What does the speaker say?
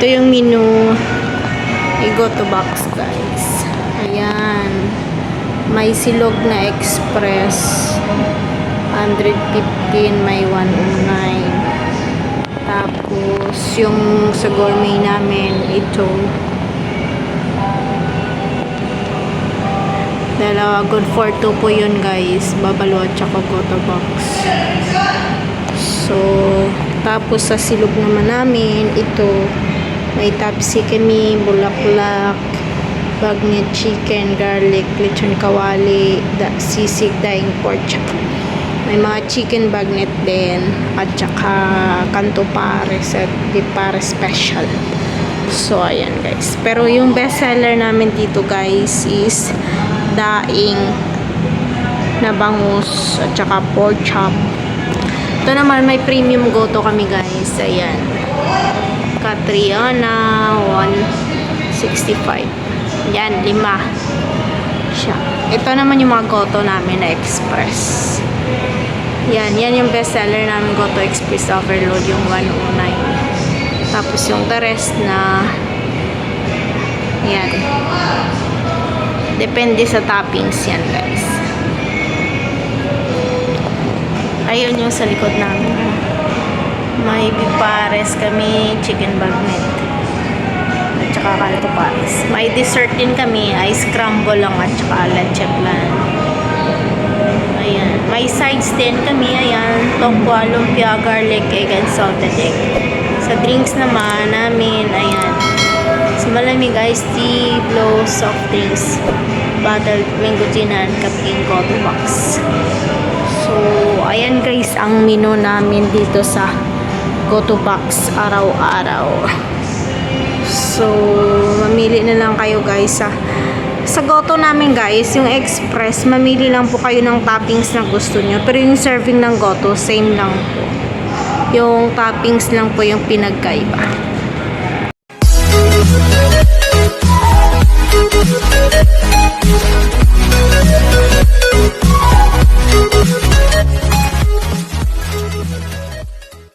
Ito yung menu. I-Goto box, guys. Ayan. May silog na express. 115, may 109. Tapos, yung sa gourmet namin, ito. Dalawa, good for 2 po yun, guys. Babalo at saka Goto box. So, tapos sa silog naman namin, ito. May tapsi kami, bulaklak, bagnet chicken, garlic, lechon kawali, sisig, daing pork chop. May mga chicken bagnet din at saka kanto pares at di pares special. So ayan, guys. Pero yung best seller namin dito, guys, is daing na bangus at saka pork chop. Ito naman may premium goto kami, guys. Ayan. Catriona 165. Yan, 5 siya. Ito naman yung mga goto namin na express. Yan yung best seller namin, Goto Express Overload, yung 109. Tapos yung the rest na yan. Depende sa toppings yan, guys. Ayun yung sa likod namin. May beef pares kami, chicken bagnet. At saka kanto pares. May dessert din kami, ice crumble lang at saka leche flan. Ayan. May sides din kami. Ayan. Tokwa, lumpia, garlic, egg, and salted egg. Sa drinks naman namin, ayan. Sa malamig iced tea, blow, soft drinks, bottled mango gin, and kaping Goto box. So, ayan, guys, ang menu namin dito sa Goto box araw-araw. So, mamili na lang kayo, guys, sa Goto namin, guys, yung express, mamili lang po kayo ng toppings na gusto nyo. Pero yung serving ng Goto, same lang po. Yung toppings lang po yung pinagkaiba.